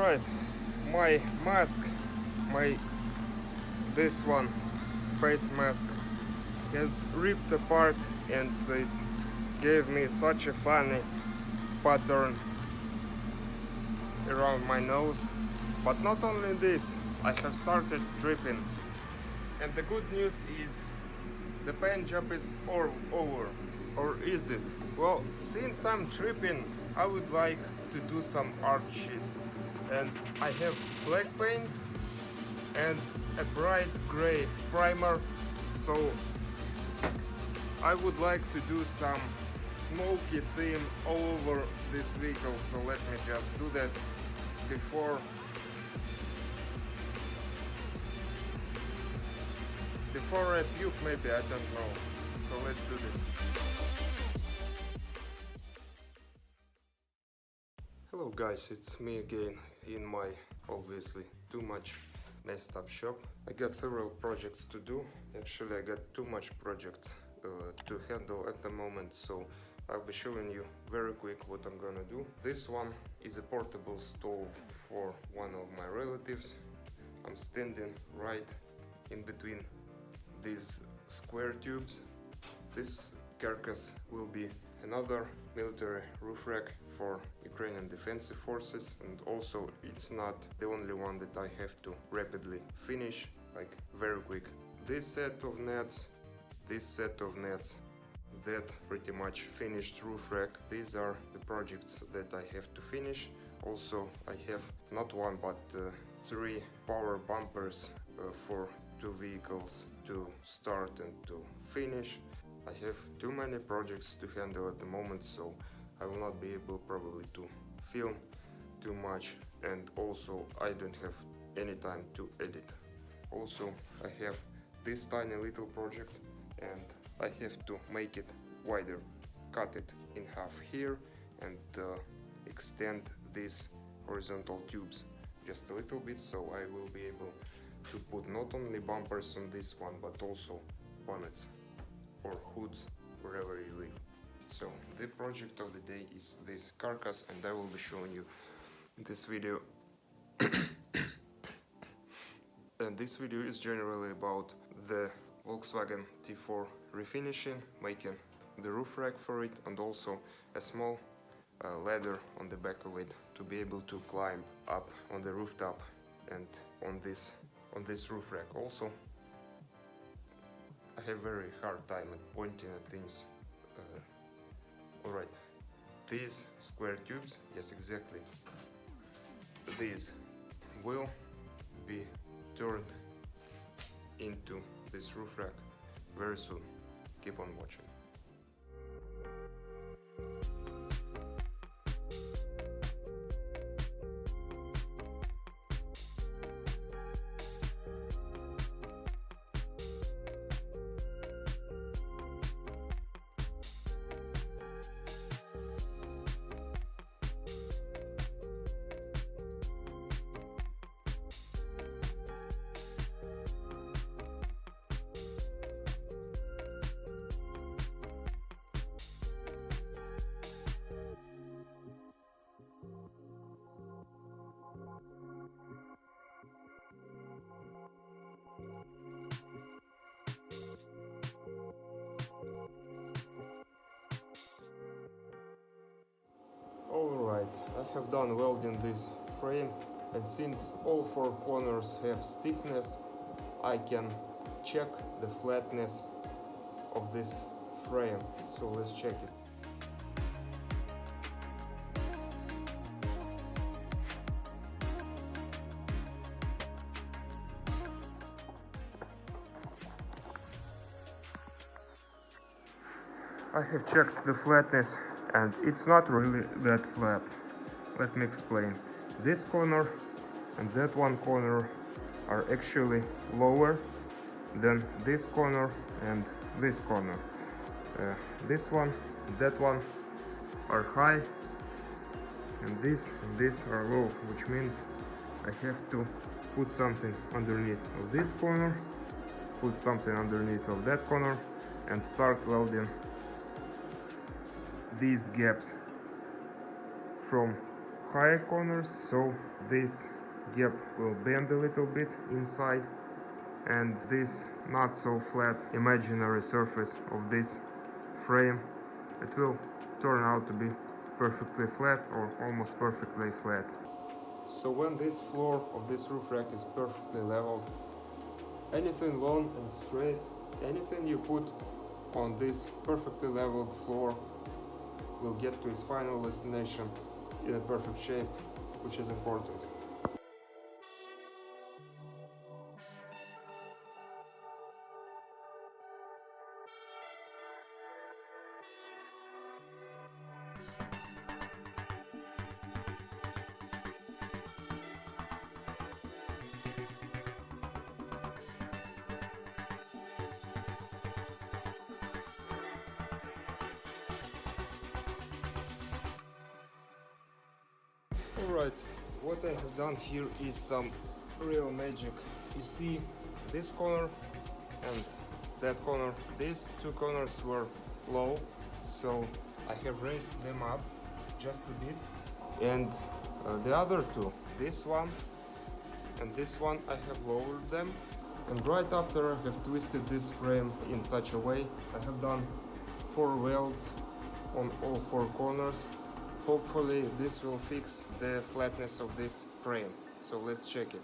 Alright, my mask, this one, face mask, has ripped apart and it gave me such a funny pattern around my nose. But not only this, I have started tripping. And the good news is the paint job is over. Or is it? Well, since I'm tripping, I would like to do some art shit. And I have black paint and a bright gray primer, so I would like to do some smoky theme all over this vehicle. So let me just do that before I puke, maybe, I don't know. So let's do this. Hello guys, it's me again in my obviously too much messed up shop. I got several projects to do. Actually, I got too much projects to handle at the moment, so I'll be showing you very quick what I'm gonna do. This one is a portable stove for one of my relatives. I'm standing right in between these square tubes. This carcass will be another military roof rack for Ukrainian defensive forces, and also it's not the only one that I have to rapidly finish, like very quick. This set of nets, that pretty much finished roof rack. These are the projects that I have to finish. Also, I have not one but three power bumpers for two vehicles to start and to finish. I have too many projects to handle at the moment, so I will not be able probably to film too much, and also I don't have any time to edit. Also, I have this tiny little project and I have to make it wider, cut it in half here and extend these horizontal tubes just a little bit, so I will be able to put not only bumpers on this one but also bonnets or hoods wherever you live. So the project of the day is this carcass, and I will be showing you in this video. And this video is generally about the Volkswagen T4 refinishing, making the roof rack for it, and also a small ladder on the back of it to be able to climb up on the rooftop and on this roof rack. Also, I have very hard time at pointing at things. Alright, these square tubes, yes exactly, these will be turned into this roof rack very soon. Keep on watching. Alright, I have done welding this frame, and since all four corners have stiffness, I can check the flatness of this frame. So let's check it. I have checked the flatness and it's not really that flat. Let me explain. This corner and that one corner are actually lower than this corner and this corner. This one and that one are high, and this are low, which means I have to put something underneath of this corner, put something underneath of that corner, and start welding these gaps from higher corners, so this gap will bend a little bit inside, and this not so flat imaginary surface of this frame, it will turn out to be perfectly flat or almost perfectly flat. So when this floor of this roof rack is perfectly leveled, anything long and straight, anything you put on this perfectly leveled floor will get to its final destination in a perfect shape, which is important. Alright, what I have done here is some real magic. You see this corner and that corner, these two corners were low, so I have raised them up just a bit, and the other two, this one and this one, I have lowered them, and right after I have twisted this frame in such a way, I have done 4 welds on all 4 corners. Hopefully this will fix the flatness of this frame, so let's check it.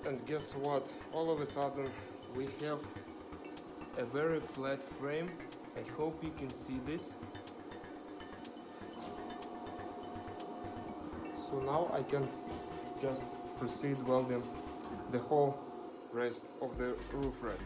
And guess what? All of a sudden we have a very flat frame. I hope you can see this. So now I can just proceed welding the whole rest of the roof rack.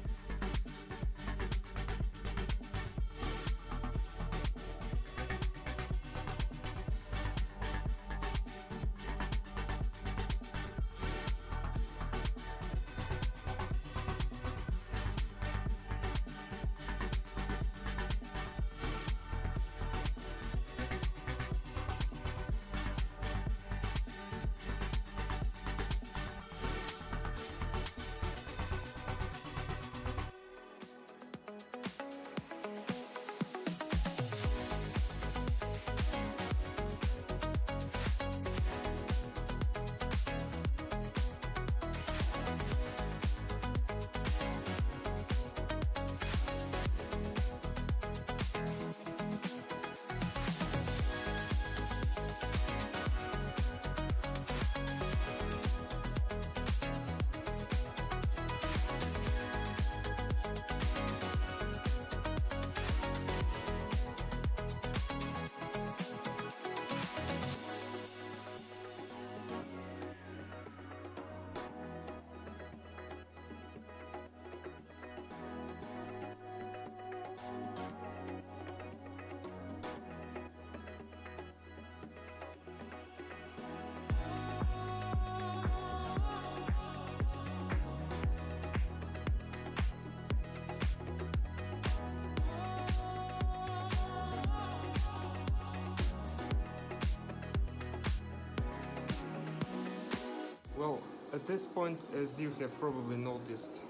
Well, at this point, as you have probably noticed,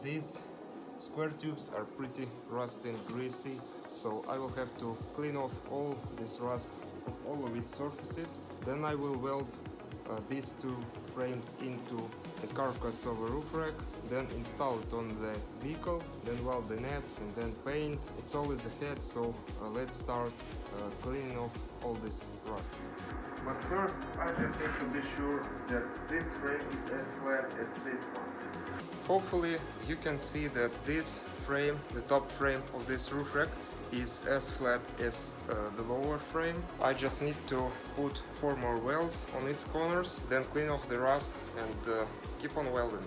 these square tubes are pretty rusty and greasy, so I will have to clean off all this rust of all of its surfaces. Then I will weld these two frames into the carcass of a roof rack, then install it on the vehicle, then weld the nets and then paint. It's always ahead, so let's start cleaning off all this rust. But first, I just need to be sure that this frame is as flat as this one. Hopefully you can see that this frame, the top frame of this roof rack, is as flat as the lower frame. I just need to put 4 more welds on its corners, then clean off the rust and keep on welding.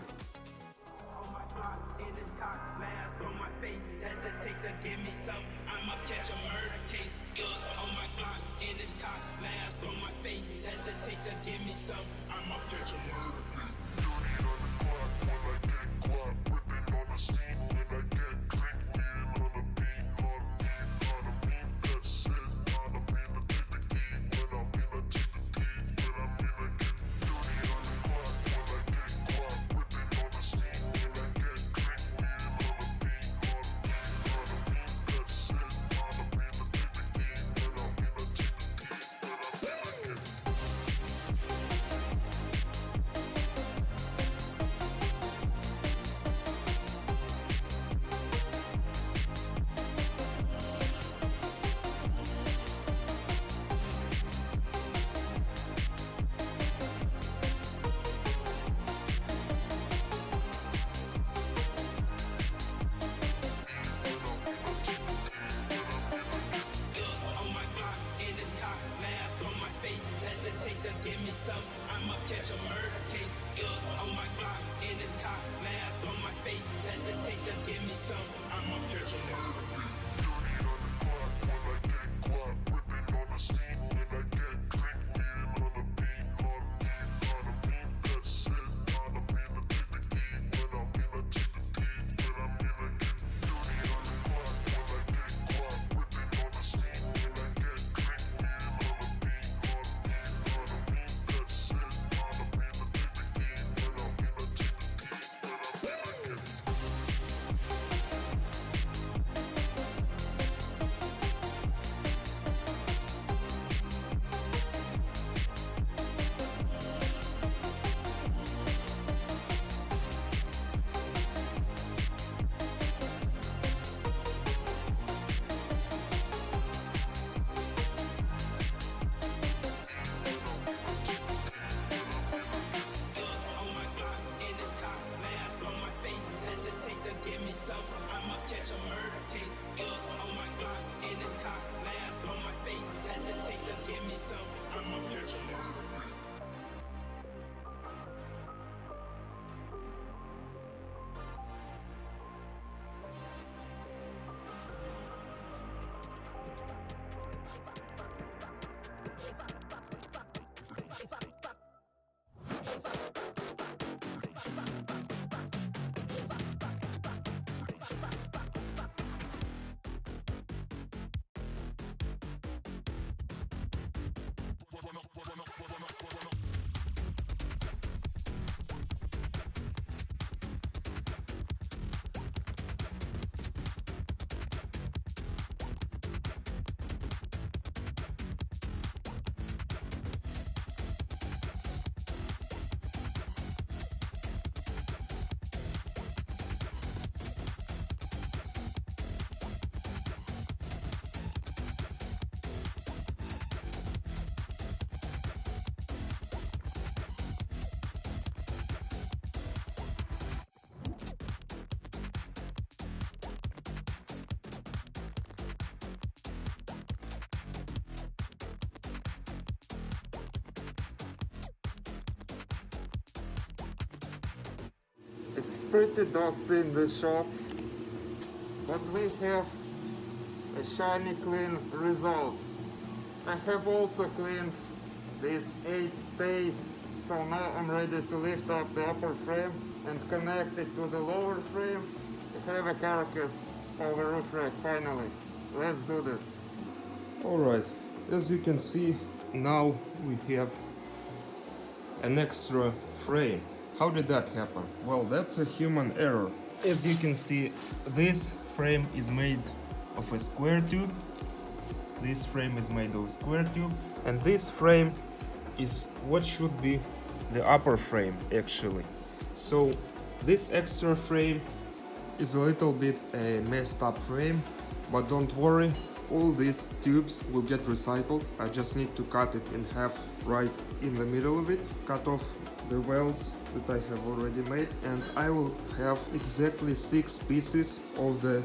pretty dusty in the shop, but we have a shiny clean result. I have also cleaned these 8 stays, so now I'm ready to lift up the upper frame and connect it to the lower frame to have a carcass over roof rack finally. Let's do this. Alright, as you can see, now we have an extra frame. How did that happen? Well, that's a human error. As you can see, this frame is made of a square tube. This frame is made of a square tube, and this frame is what should be the upper frame actually. So this extra frame is a little bit a messed up frame, but don't worry, all these tubes will get recycled. I just need to cut it in half right in the middle of it, cut off the welds that I have already made, and I will have exactly 6 pieces of the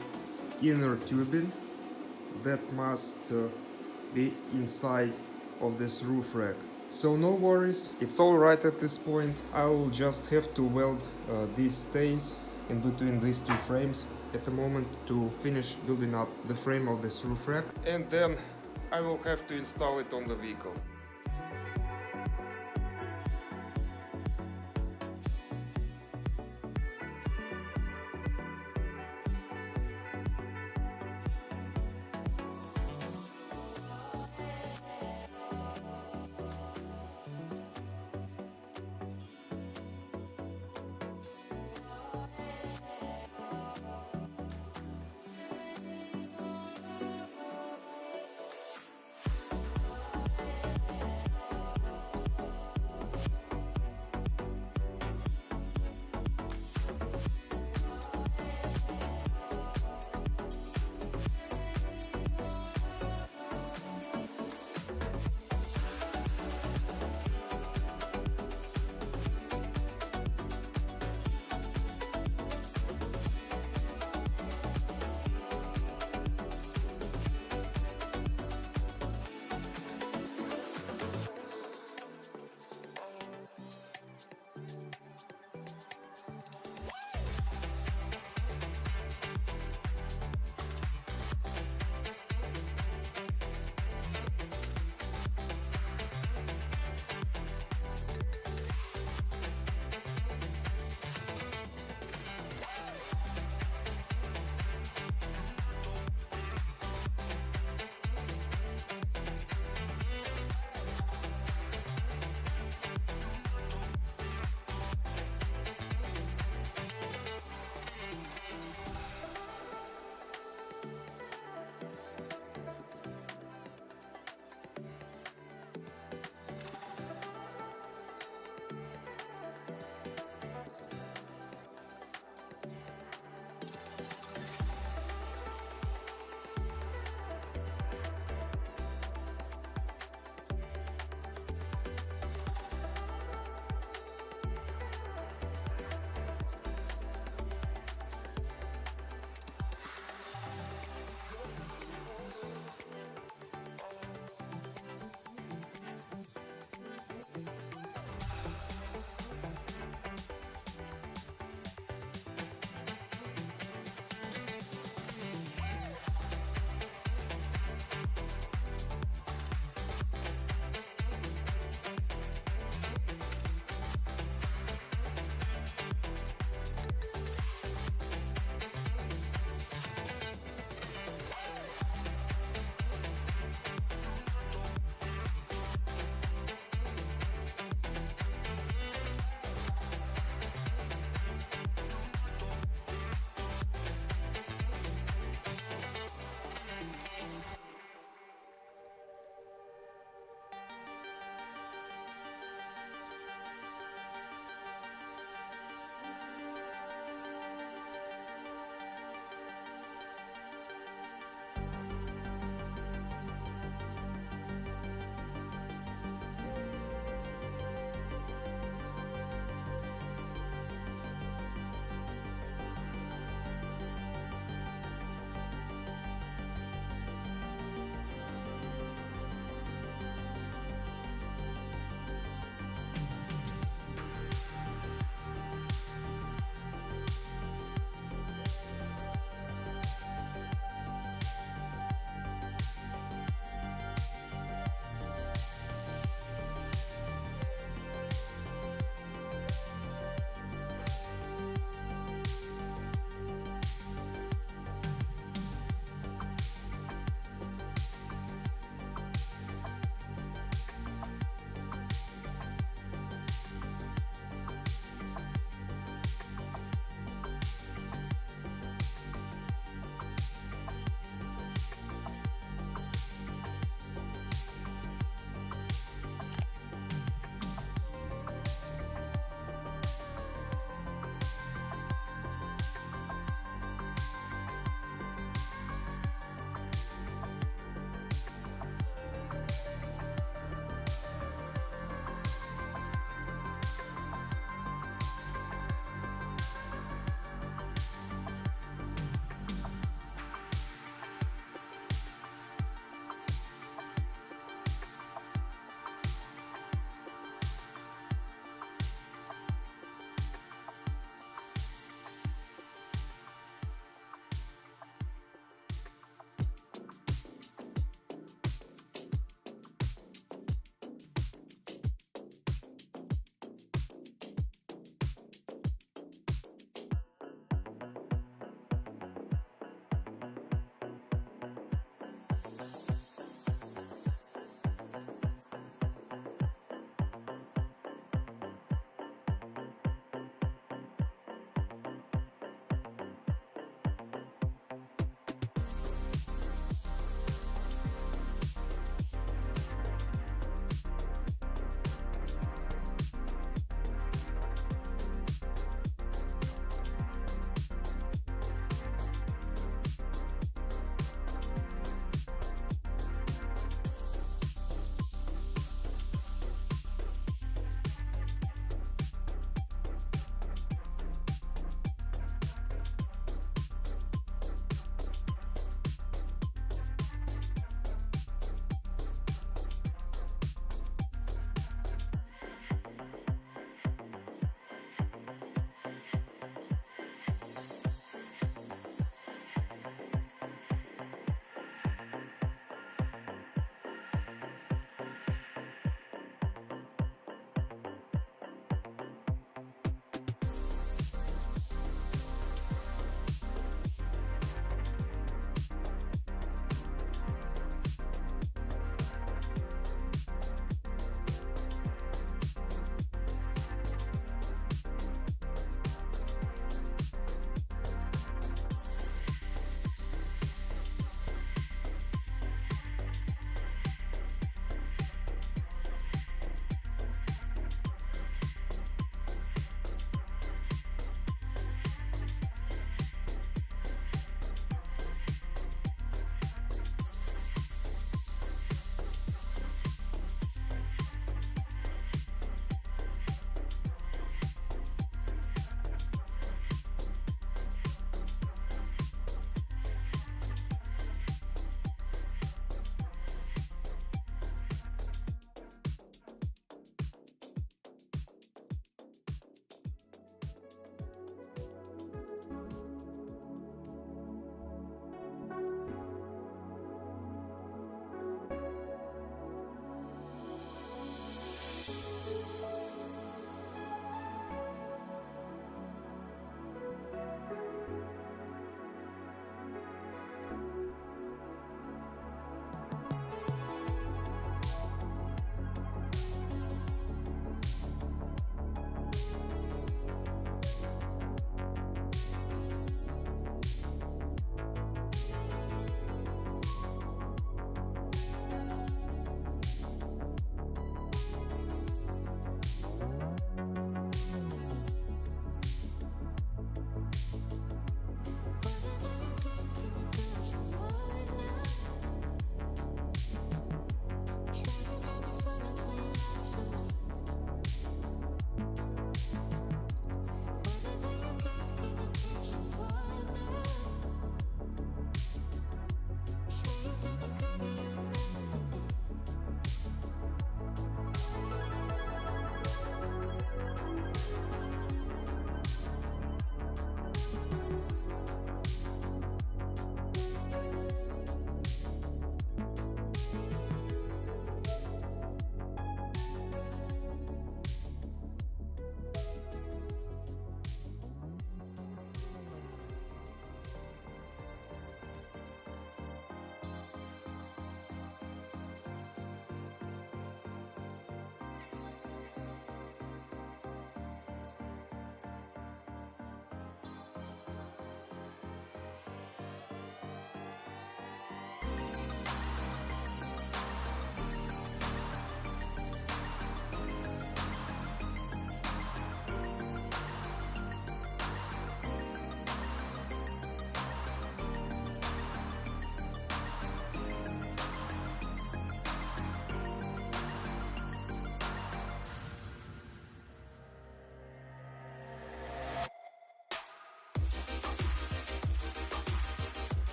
inner tubing that must be inside of this roof rack. So no worries, it's all right at this point. I will just have to weld these stays in between these 2 frames at the moment to finish building up the frame of this roof rack, and then I will have to install it on the vehicle.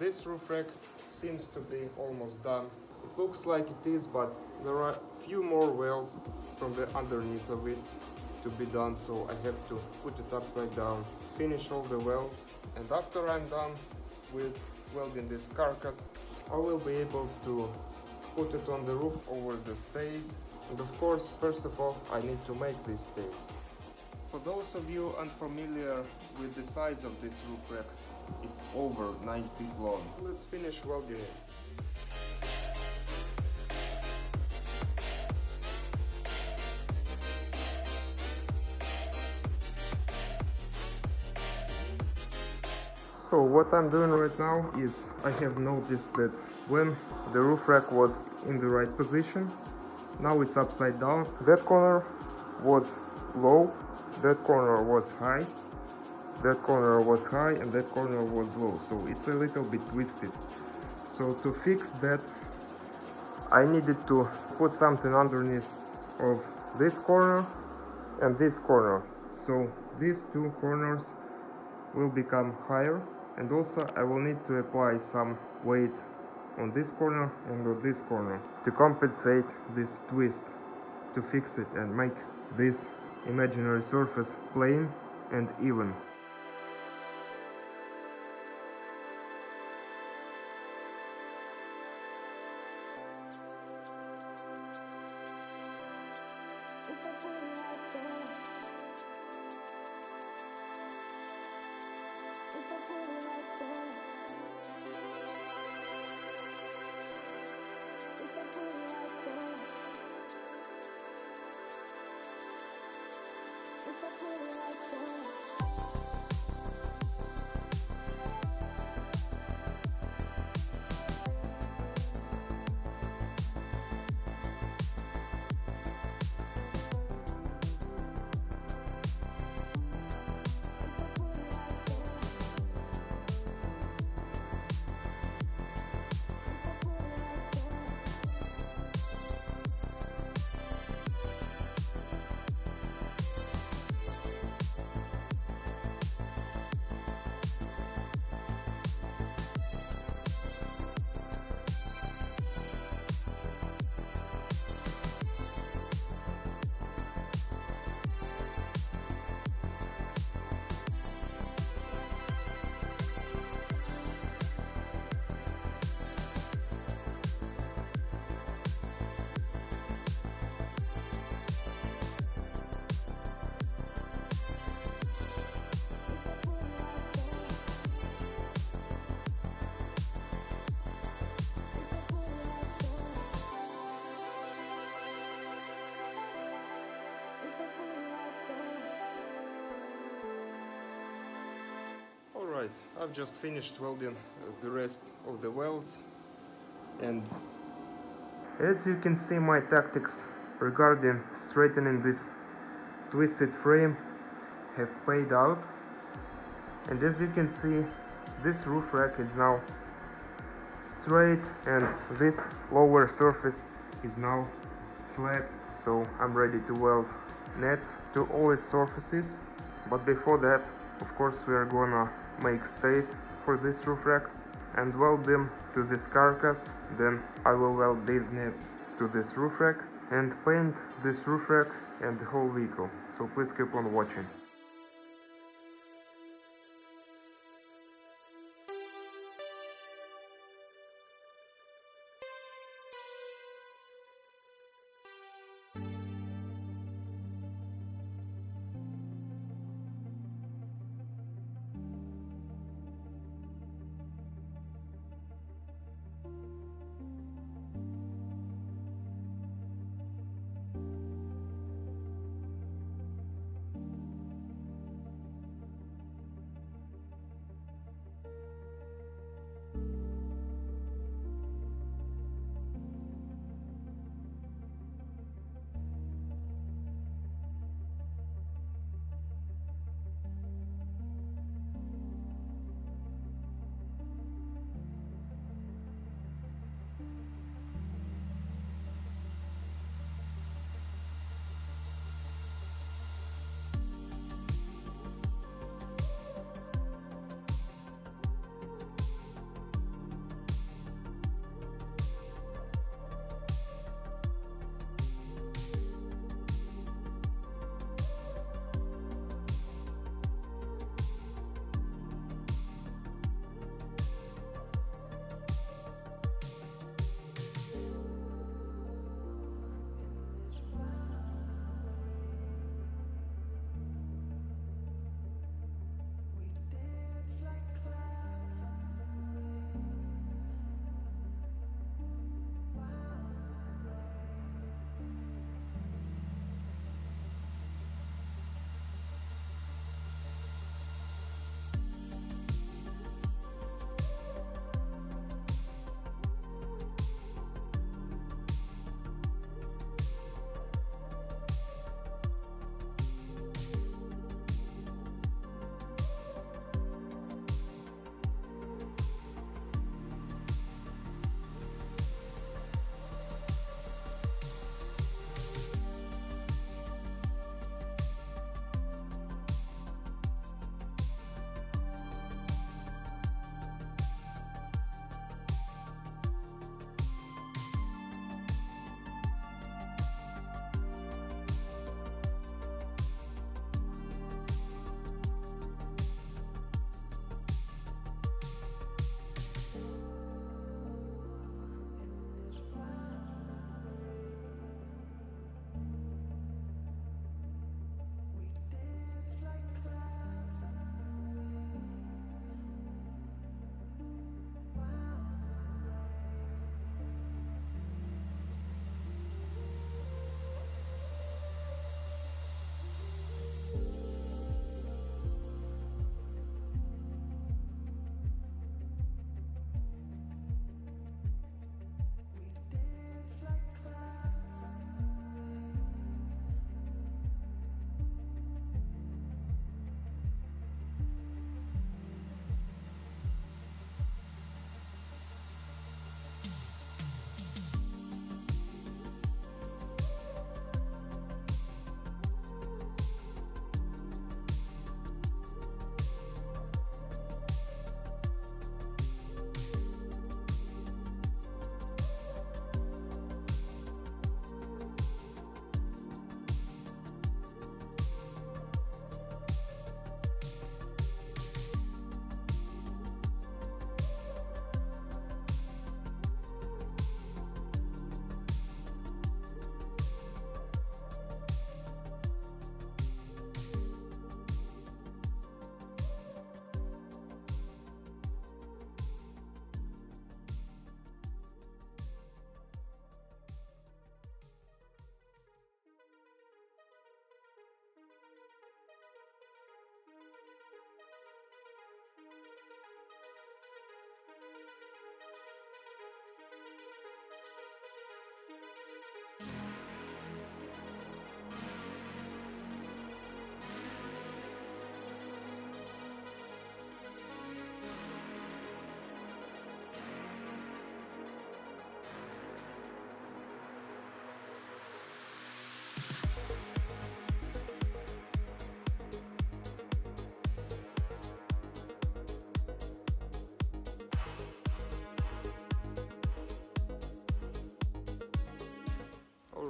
This roof rack seems to be almost done. It looks like it is, but there are a few more welds from the underneath of it to be done, so I have to put it upside down, finish all the welds, and after I'm done with welding this carcass, I will be able to put it on the roof over the stays. And of course, first of all, I need to make these stays. For those of you unfamiliar with the size of this roof rack, it's over 9 feet long. Let's finish welding it. So what I'm doing right now is I have noticed that when the roof rack was in the right position, now it's upside down. That corner was low, that corner was high, that corner was high, and that corner was low. So it's a little bit twisted. So to fix that, I needed to put something underneath of this corner and this corner. So these two corners will become higher, and also I will need to apply some weight on this corner and on this corner to compensate this twist, to fix it and make this imaginary surface plain and even. Alright, I've just finished welding the rest of the welds, and as you can see, my tactics regarding straightening this twisted frame have paid out. And as you can see, this roof rack is now straight and this lower surface is now flat, so I'm ready to weld nets to all its surfaces. But before that, of course, we are gonna make stays for this roof rack and weld them to this carcass. Then I will weld these nets to this roof rack and paint this roof rack and the whole vehicle. So please keep on watching.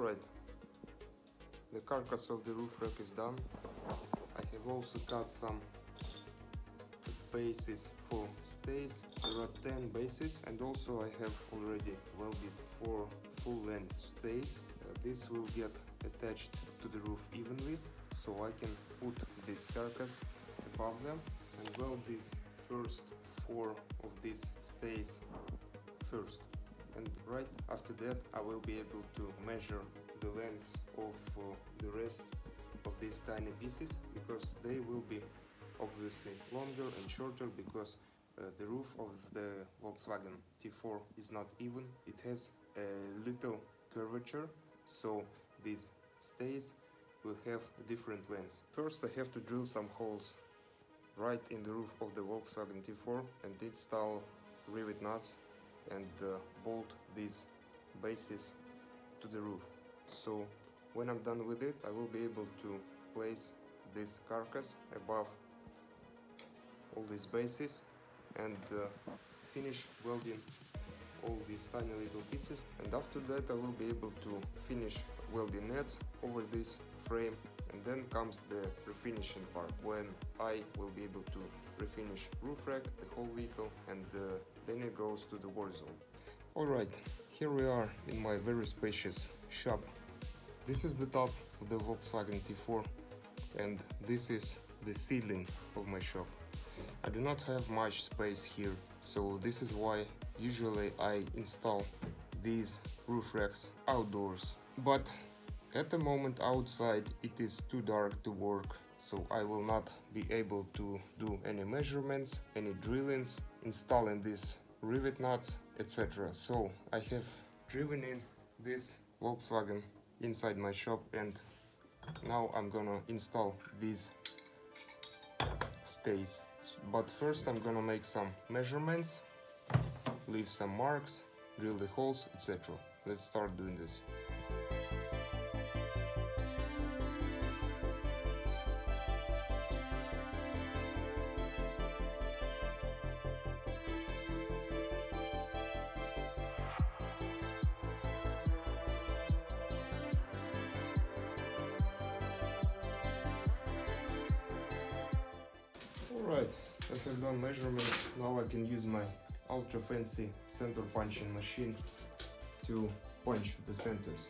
Alright, the carcass of the roof rack is done. I have also cut some bases for stays. There are 10 bases, and also I have already welded 4 full-length stays. This will get attached to the roof evenly, so I can put this carcass above them and weld these first 4 of these stays first. And right after that I will be able to measure the length of the rest of these tiny pieces, because they will be obviously longer and shorter, because the roof of the Volkswagen T4 is not even. It has a little curvature, so these stays will have different lengths. First I have to drill some holes right in the roof of the Volkswagen T4 and install rivet nuts and bolt these bases to the roof. So when I'm done with it, I will be able to place this carcass above all these bases and finish welding all these tiny little pieces. And after that I will be able to finish welding nets over this frame, and then comes the refinishing part, when I will be able to refinish roof rack, the whole vehicle, and then it goes to the war zone. Alright, here we are in my very spacious shop. This is the top of the Volkswagen T4, and this is the ceiling of my shop. I do not have much space here, so this is why usually I install these roof racks outdoors. But at the moment outside it is too dark to work, so I will not be able to do any measurements, any drillings, installing these rivet nuts, etc. So I have driven in this Volkswagen inside my shop, and now I'm gonna install these stays. But first I'm gonna make some measurements, leave some marks, drill the holes, etc. Let's start doing this. Alright, I have done measurements. Now I can use my ultra fancy center punching machine to punch the centers.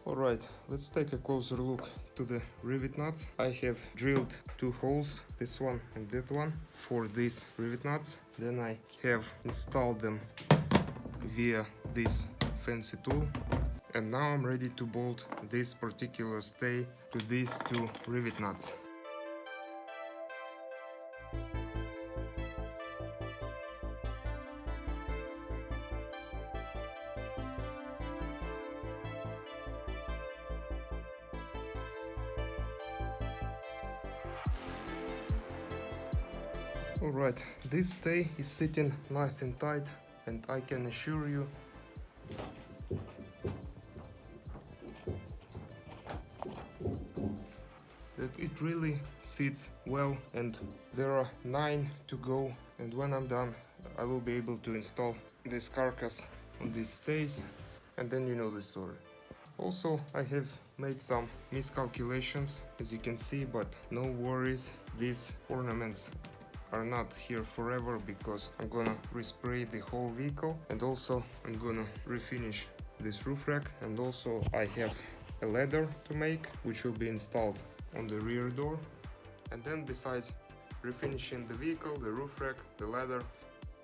Alright, let's take a closer look to the rivet nuts. I have drilled 2 holes, this one and that one, for these rivet nuts. Then I have installed them via this fancy tool. And now I'm ready to bolt this particular stay to these 2 rivet nuts. Alright, this stay is sitting nice and tight, and I can assure you that it really sits well, and there are 9 to go, and when I'm done I will be able to install this carcass on these stays, and then you know the story. Also, I have made some miscalculations, as you can see, but no worries, these ornaments are not here forever, because I'm gonna respray the whole vehicle, and also I'm gonna refinish this roof rack, and also I have a ladder to make, which will be installed on the rear door. And then, besides refinishing the vehicle, the roof rack, the ladder.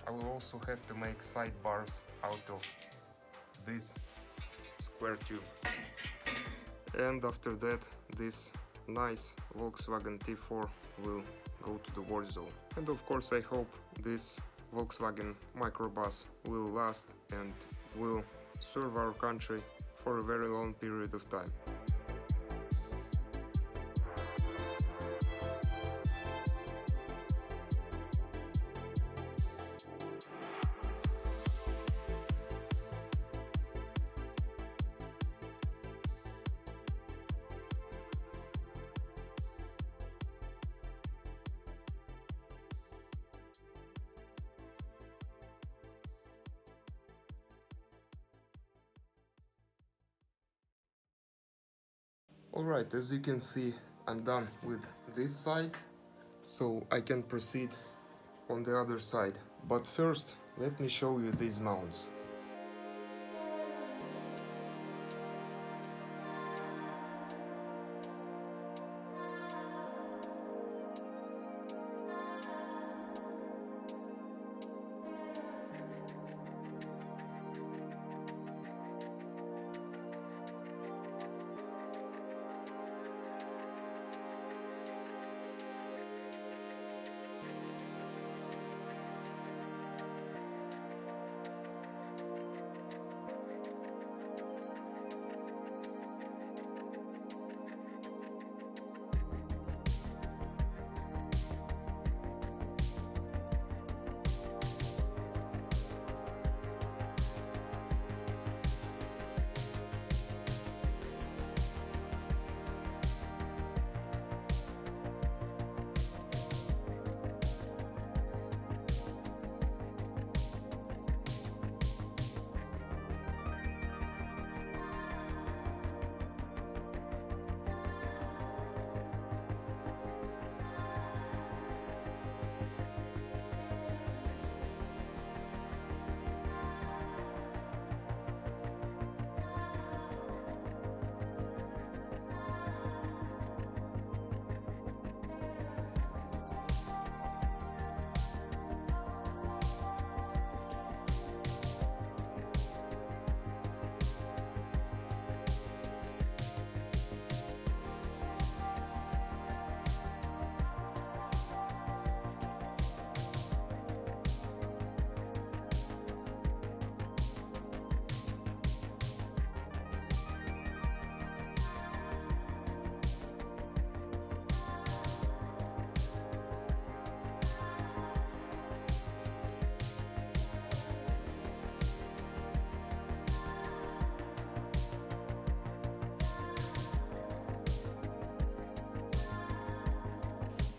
I will also have to make sidebars out of this square tube. And after that, this nice Volkswagen T4 will go to the war zone. And of course I hope this Volkswagen microbus will last and will serve our country for a very long period of time. Alright, as you can see, I'm done with this side, so I can proceed on the other side. But first, let me show you these mounts.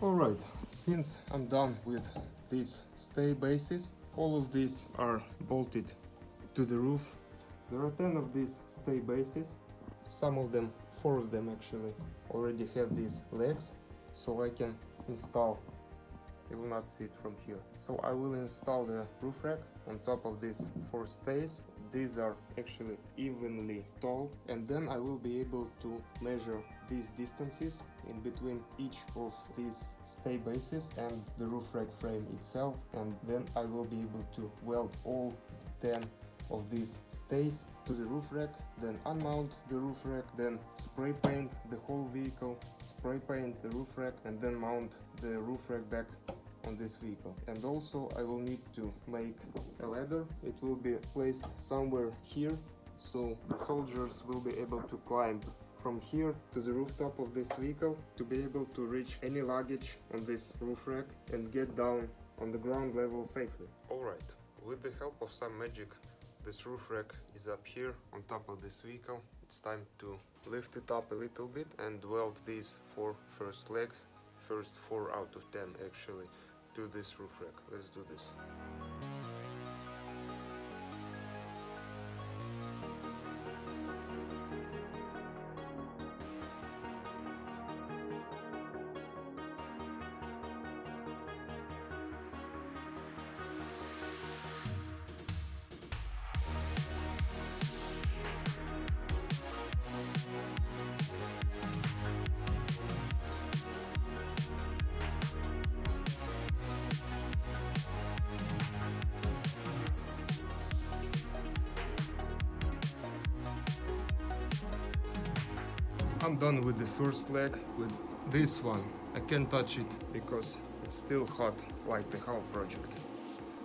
Alright, since I'm done with these stay bases, all of these are bolted to the roof. There are 10 of these stay bases. Some of them, 4 of them actually, already have these legs, so I can install. You will not see it from here. So I will install the roof rack on top of these 4 stays. These are actually evenly tall, and then I will be able to measure these distances in between each of these stay bases and the roof rack frame itself, and then I will be able to weld all 10 of these stays to the roof rack, then unmount the roof rack, then spray paint the whole vehicle, spray paint the roof rack, and then mount the roof rack back on this vehicle. And also I will need to make a ladder. It will be placed somewhere here, so the soldiers will be able to climb from here to the rooftop of this vehicle to be able to reach any luggage on this roof rack and get down on the ground level safely. Alright, with the help of some magic, this roof rack is up here on top of this vehicle. It's time to lift it up a little bit and weld these 4 first legs, first 4 out of 10 actually, to this roof rack. Let's do this. I'm done with the first leg. With this one, I can't touch it because it's still hot, like the whole project.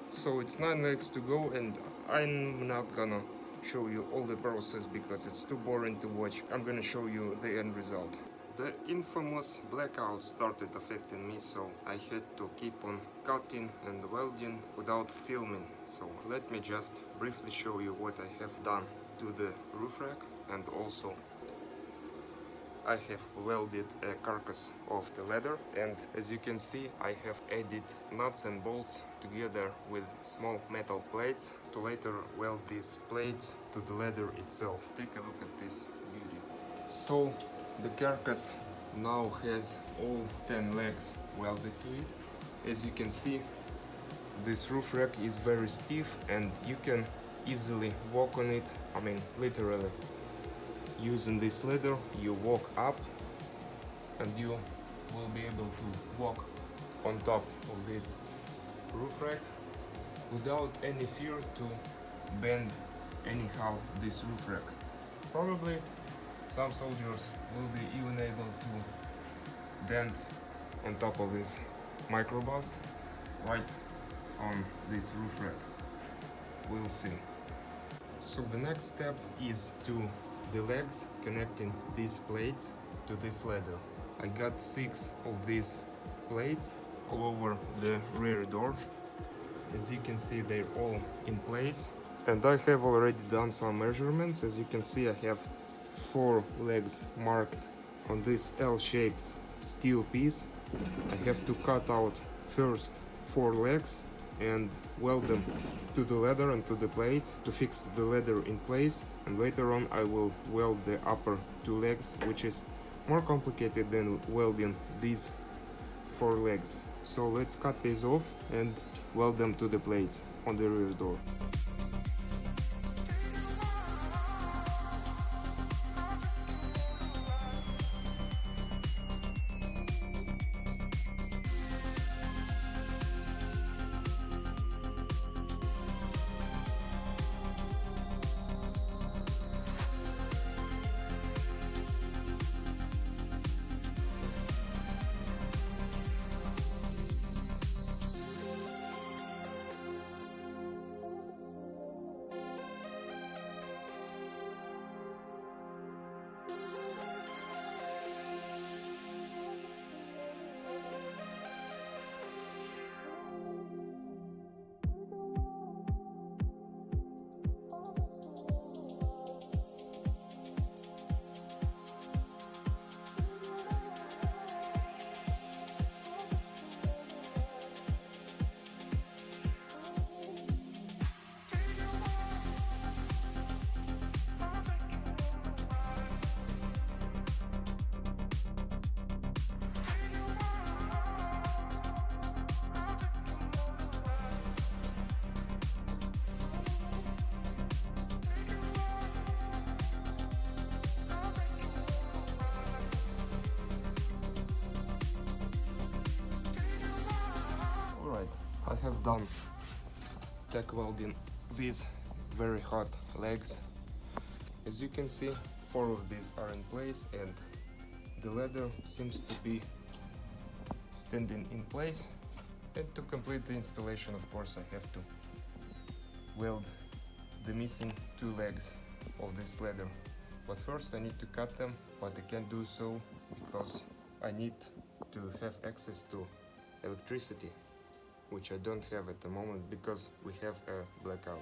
So it's 9 legs to go, and I'm not gonna show you all the process because it's too boring to watch. I'm gonna show you the end result. The infamous blackout started affecting me, so I had to keep on cutting and welding without filming. So let me just briefly show you what I have done to the roof rack, and also I have welded a carcass of the leather, and as you can see, I have added nuts and bolts together with small metal plates to later weld these plates to the leather itself. Take a look at this beauty. So the carcass now has all 10 legs welded to it. As you can see, this roof rack is very stiff and you can easily walk on it. I mean, literally. Using this leather, you walk up and you will be able to walk on top of this roof rack without any fear to bend anyhow this roof rack. Probably some soldiers will be even able to dance on top of this microbus right on this roof rack. We'll see. So the next step is to the legs connecting these plates to this leather. I got 6 of these plates all over the rear door. As you can see, they're all in place, and I have already done some measurements. As you can see, I have 4 legs marked on this L-shaped steel piece. I have to cut out first 4 legs and weld them to the leather and to the plates to fix the leather in place, and later on I will weld the upper 2 legs, which is more complicated than welding these 4 legs. So let's cut these off and weld them to the plates on the rear door. I have done tack welding these very hot legs. As you can see, 4 of these are in place and the leather seems to be standing in place. And to complete the installation, of course, I have to weld the missing 2 legs of this leather. But first I need to cut them, but I can't do so because I need to have access to electricity, which I don't have at the moment because we have a blackout.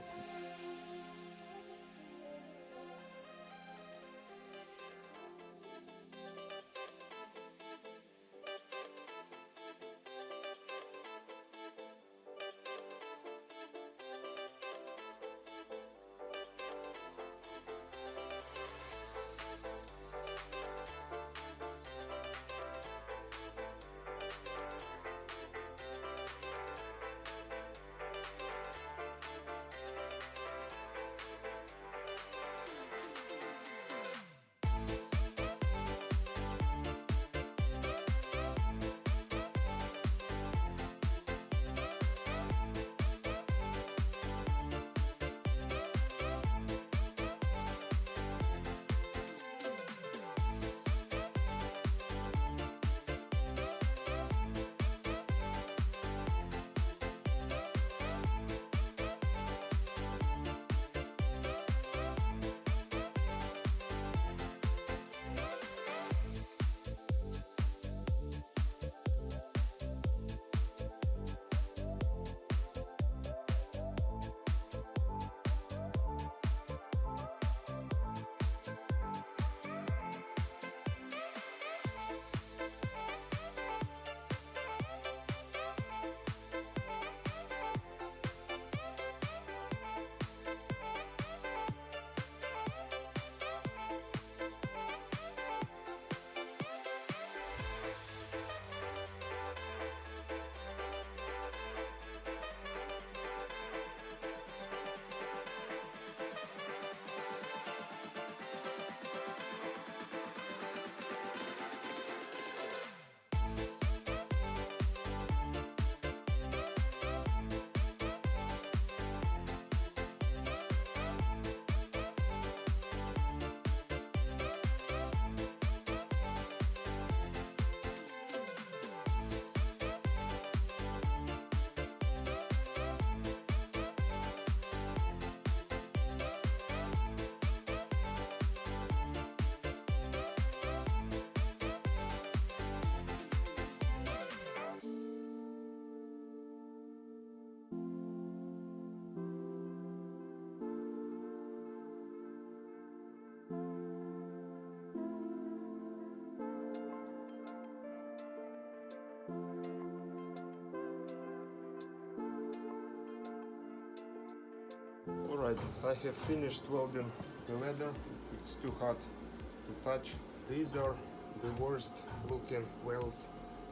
Alright, I have finished welding the leather. It's too hot to touch. These are the worst looking welds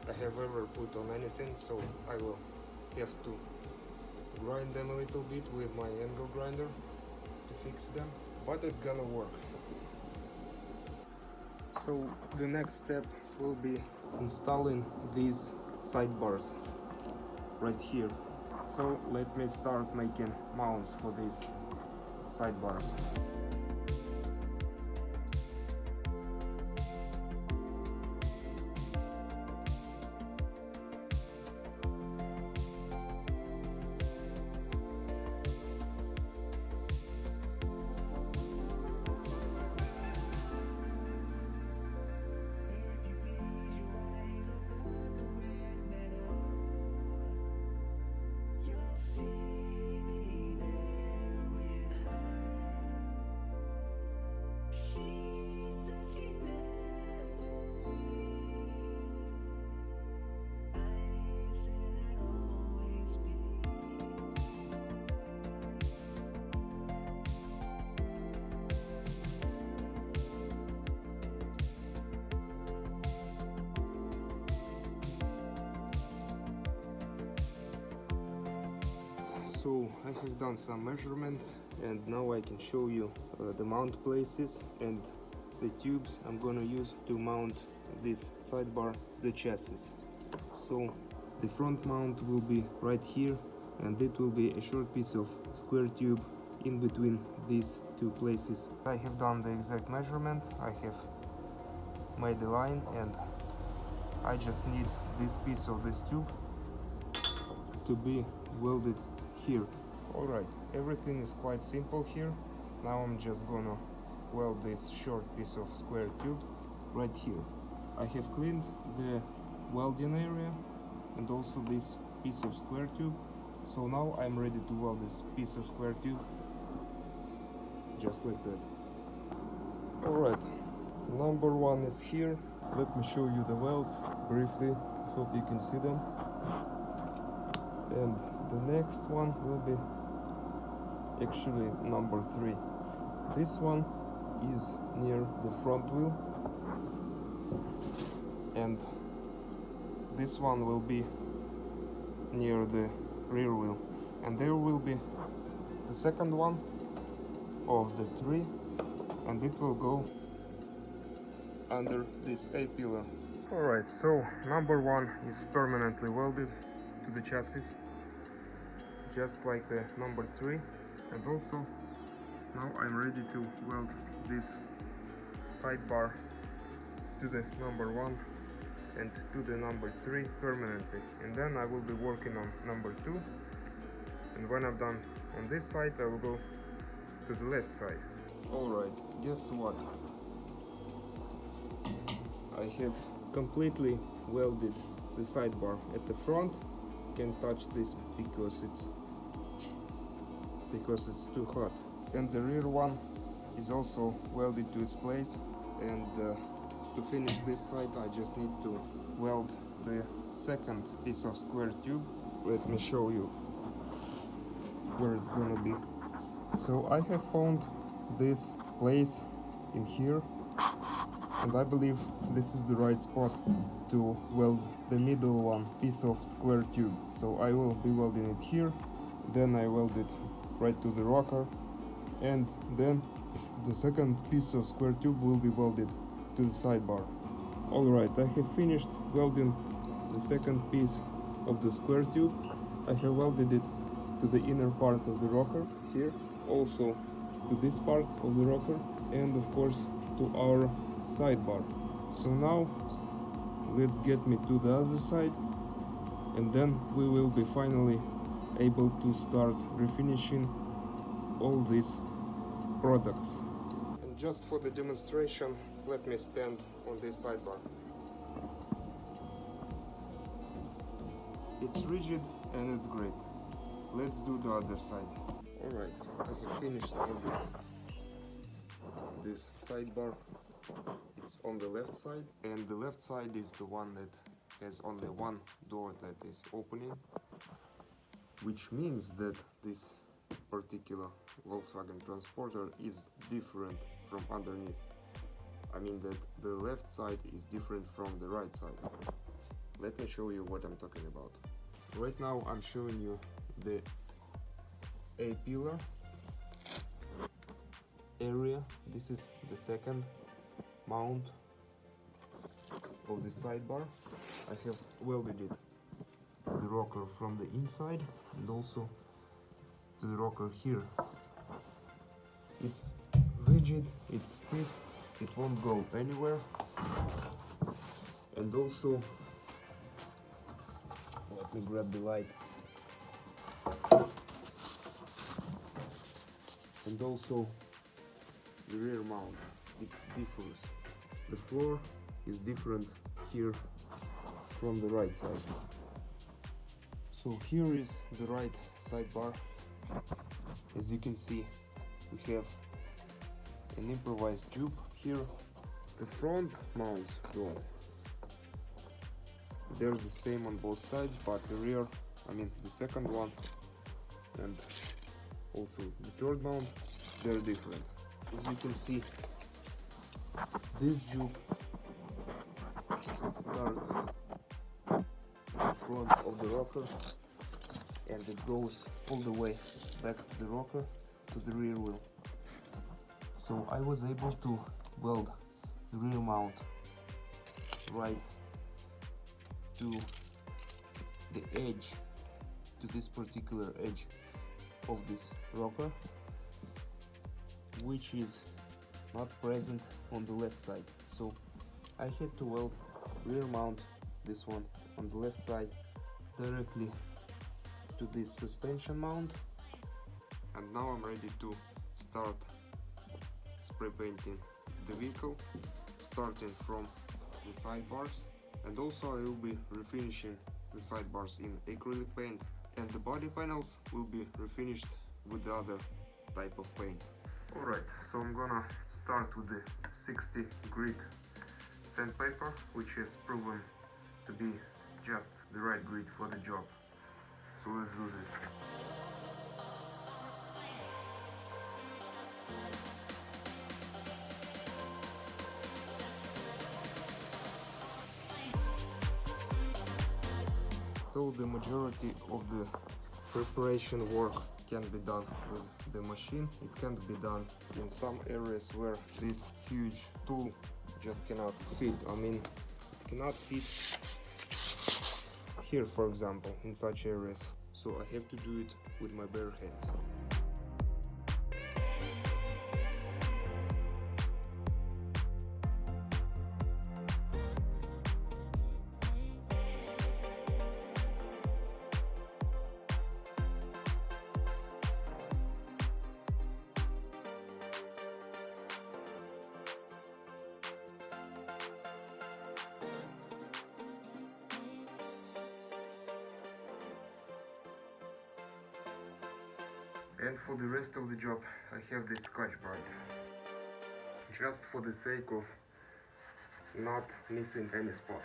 I have ever put on anything, so I will have to grind them a little bit with my angle grinder to fix them, but it's gonna work. So the next step will be installing these sidebars right here. So let me start making mounts for these sidebars. So I have done some measurements and now I can show you the mount places and the tubes I'm gonna use to mount this sidebar to the chassis. So the front mount will be right here, and it will be a short piece of square tube in between these two places. I have done the exact measurement, I have made a line, and I just need this piece of this tube to be welded here. Alright, everything is quite simple here. Now I'm just gonna weld this short piece of square tube right here. I have cleaned the welding area and also this piece of square tube. So now I'm ready to weld this piece of square tube just like that. Alright, number one is here. Let me show you the welds briefly. I hope you can see them. And the next one will be actually number 3. This one is near the front wheel, and this one will be near the rear wheel, and there will be the second one of the 3, and it will go under this A-pillar. Alright, so number 1 is permanently welded to the chassis, just like the number 3, and also now I'm ready to weld this sidebar to the number 1 and to the number 3 permanently, and then I will be working on number 2, and when I'm done on this side I will go to the left side. Alright, guess what? I have completely welded the sidebar at the front. Can't touch this because it's too hot, and the rear one is also welded to its place, and to finish this side I just need to weld the second piece of square tube. Let me show you where it's gonna be. So I have found this place in here, and I believe this is the right spot to weld the middle one piece of square tube. So I will be welding it here, then I weld it right to the rocker, and then the second piece of square tube will be welded to the sidebar. Alright, I have finished welding the second piece of the square tube. I have welded it to the inner part of the rocker here, also to this part of the rocker, and of course to our sidebar. So now let's get me to the other side, and then we will be finally able to start refinishing all these products. And just for the demonstration, let me stand on this sidebar. It's rigid and it's great. Let's do the other side. Alright, I have finished welding this sidebar. It's on the left side, and the left side is the one that has only one door that is opening, which means that this particular Volkswagen Transporter is different from underneath. I mean that the left side is different from the right side. Let me show you what I'm talking about. Right now I'm showing you the A-pillar area. This is the second mount of the sidebar. I have welded it to the rocker from the inside and also to the rocker here. It's rigid, it's stiff, it won't go anywhere. And also, let me grab the light. And also the rear mount, it differs. The floor is different here from the right side. So here is the right sidebar. As you can see, we have an improvised tube here. The front mounts though, they're the same on both sides, but the rear, I mean the second one and also the third mount, they're different. As you can see, this tube starts in front of the rocker and it goes all the way back to the rocker to the rear wheel. So I was able to weld the rear mount right to the edge, to this particular edge of this rocker, which is not present on the left side. So I had to weld rear mount, this one on the left side, directly to this suspension mount. And now I'm ready to start spray painting the vehicle, starting from the sidebars, and also I will be refinishing the sidebars in acrylic paint, and the body panels will be refinished with the other type of paint. Alright, so I'm gonna start with the 60 grit sandpaper, which has proven to be just the right grit for the job. So let's do this. Though the majority of the preparation work can be done with the machine, it can't be done in some areas where this huge tool just cannot fit. I mean, it cannot fit here, for example, in such areas. So I have to do it with my bare hands. And for the rest of the job, I have this Scotch Brite, just for the sake of not missing any spot.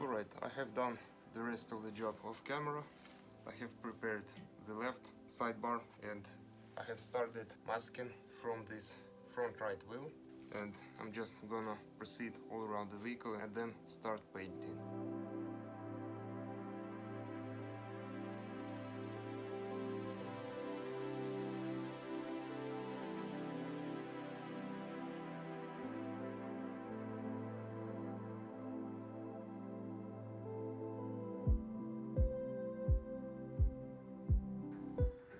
Alright, I have done the rest of the job off camera. I have prepared the left sidebar and I have started masking from this front right wheel, and I'm just gonna proceed all around the vehicle and then start painting.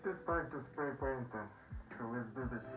It's time to spray paint them, so let's do this.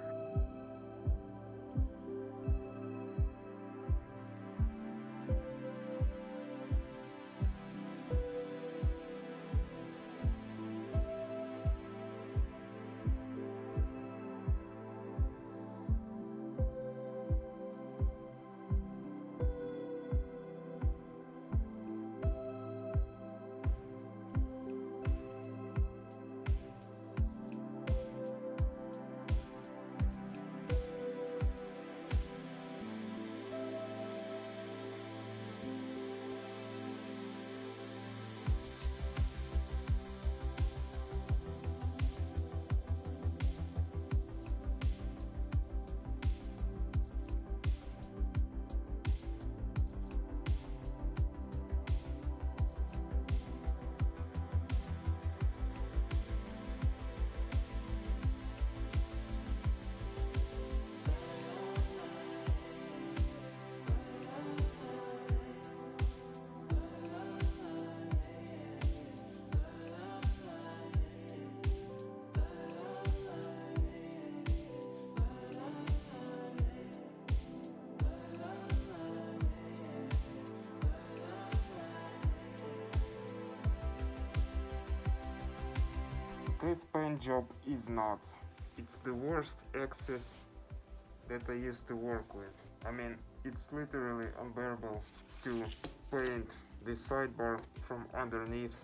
This paint job is nuts. It's the worst access that I used to work with. I mean, it's literally unbearable to paint the sidebar from underneath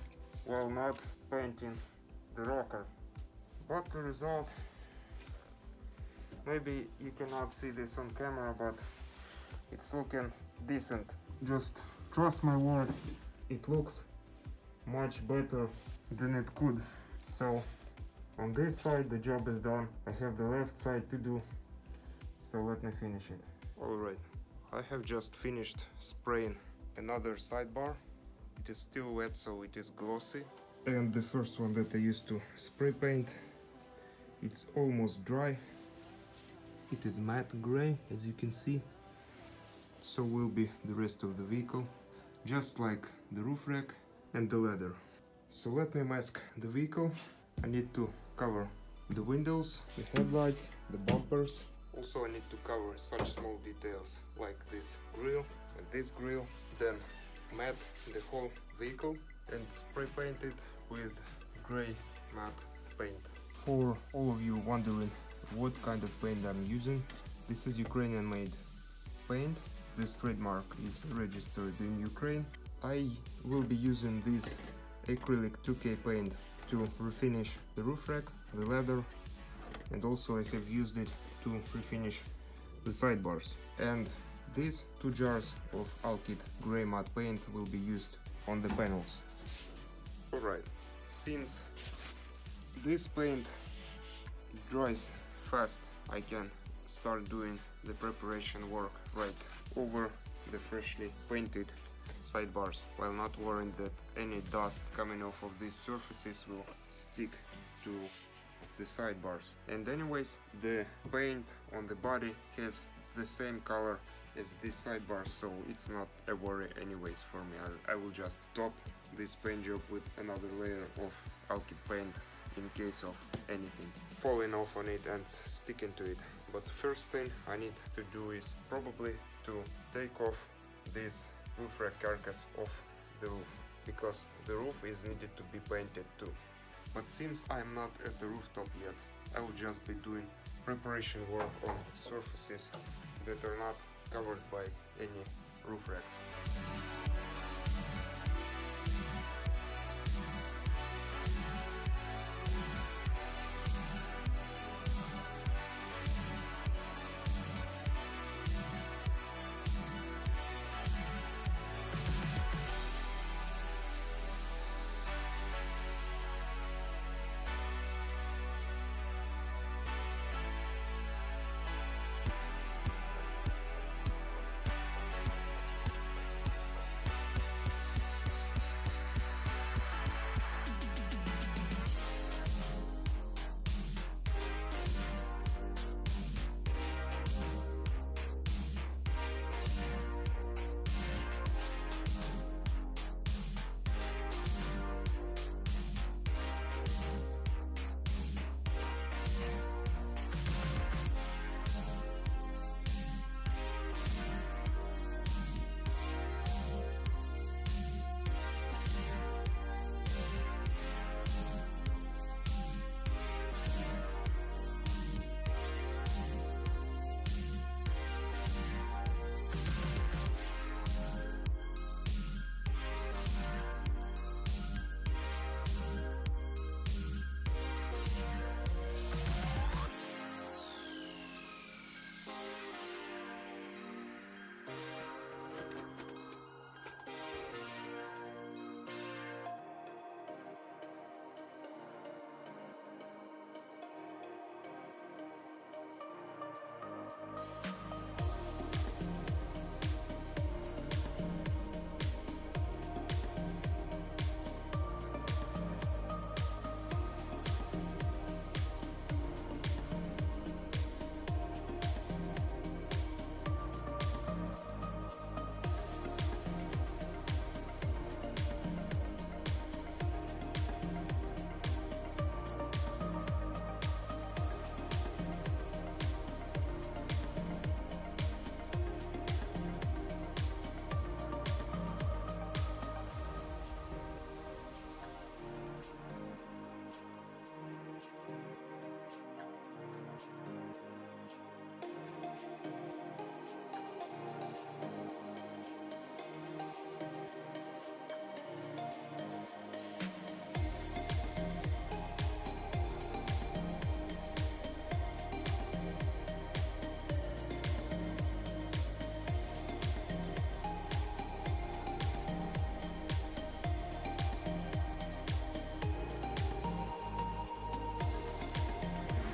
while not painting the rocker. But the result, maybe you cannot see this on camera, but it's looking decent. Just trust my word, it looks much better than it could. So on this side the job is done. I have the left side to do, so let me finish it. Alright, I have just finished spraying another sidebar. It is still wet, so it is glossy. And the first one that I used to spray paint, it's almost dry. It is matte gray, as you can see. So will be the rest of the vehicle, just like the roof rack and the ladder. So let me mask the vehicle. I need to cover the windows, the headlights, the bumpers. Also I need to cover such small details like this grille and this grille. Then matte the whole vehicle and spray paint it with gray matte paint. For all of you wondering what kind of paint I'm using, this is Ukrainian made paint. This trademark is registered in Ukraine. I will be using this acrylic 2K paint to refinish the roof rack, the ladder, and also I have used it to refinish the sidebars. And these 2 jars of Alkyd gray matte paint will be used on the panels. Alright, since this paint dries fast, I can start doing the preparation work right over the freshly painted sidebars, while not worrying that any dust coming off of these surfaces will stick to the sidebars. And anyways, the paint on the body has the same color as this sidebar, so it's not a worry anyways for me. I will just top this paint job with another layer of Alkyd paint in case of anything falling off on it and sticking to it. But first thing I need to do is probably to take off this roof rack carcass off the roof, because the roof is needed to be painted too. But since I'm not at the rooftop yet, I will just be doing preparation work on surfaces that are not covered by any roof racks.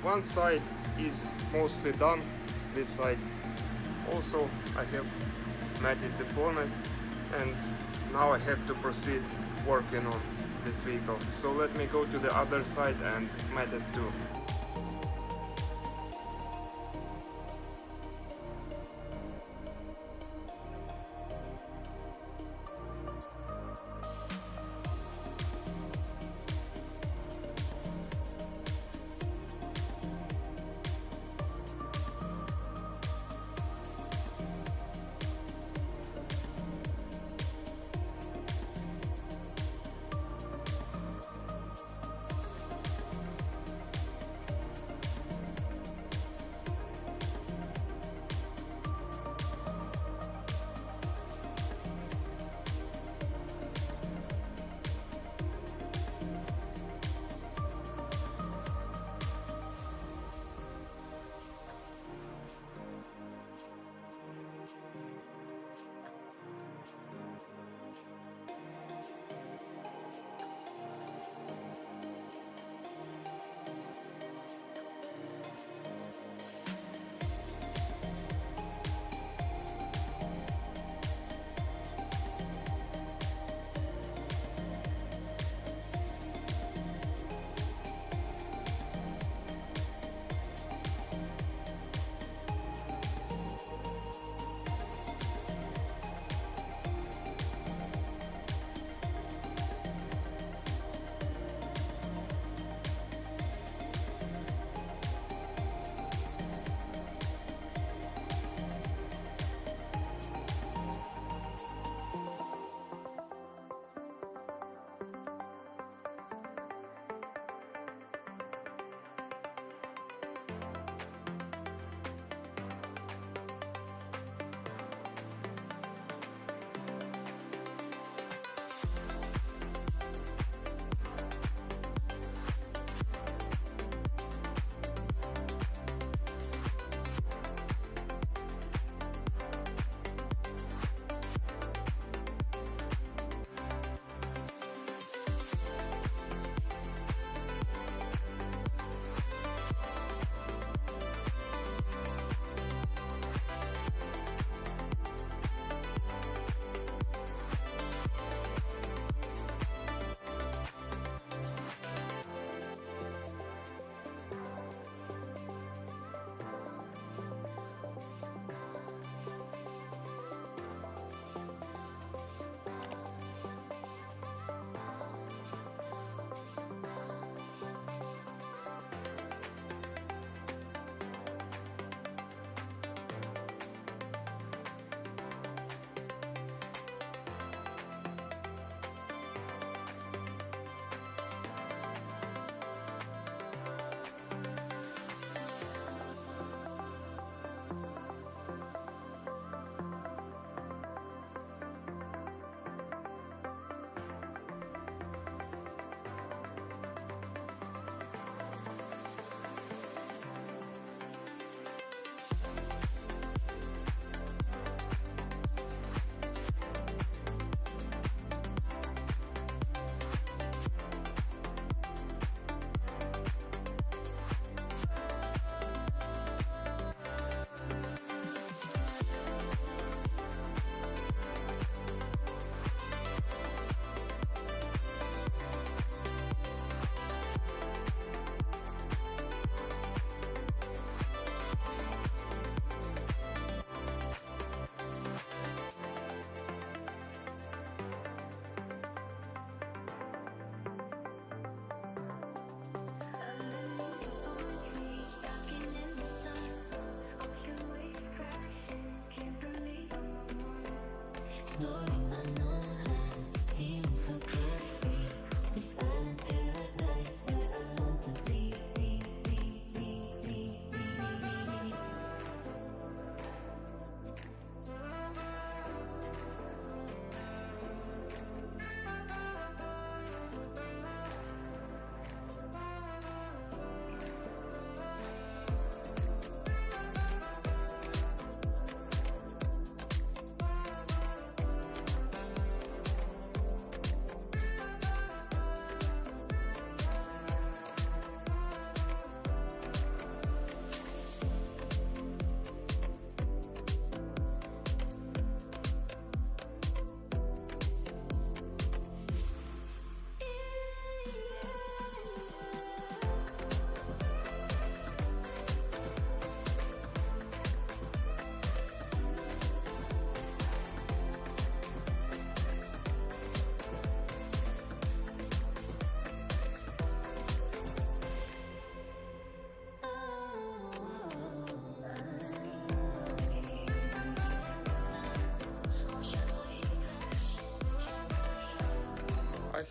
One side is mostly done, this side. Also I have matted the bonnet, and now I have to proceed working on this vehicle. So let me go to the other side and mat it too.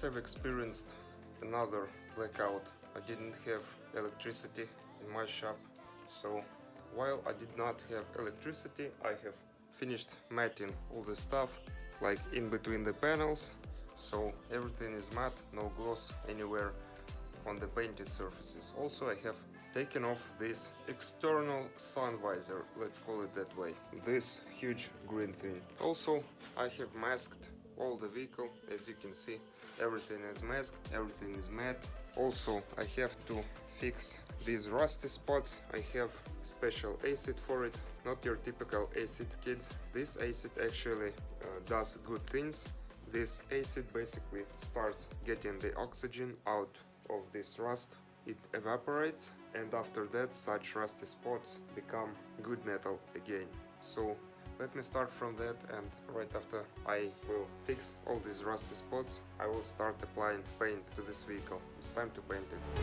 have experienced another blackout. I didn't have electricity in my shop, so while I did not have electricity, I have finished matting all the stuff like in between the panels, so everything is matte, no gloss anywhere on the painted surfaces. Also, I have taken off this external sun visor, let's call it that way, this huge green thing. Also, I have masked all the vehicle. As you can see, everything is masked, everything is matte. Also, I have to fix these rusty spots. I have special acid for it, not your typical acid, kids. This acid actually does good things. This acid basically starts getting the oxygen out of this rust. It evaporates, and after that such rusty spots become good metal again. So let me start from that, and right after I will fix all these rusty spots, I will start applying paint to this vehicle. It's time to paint it.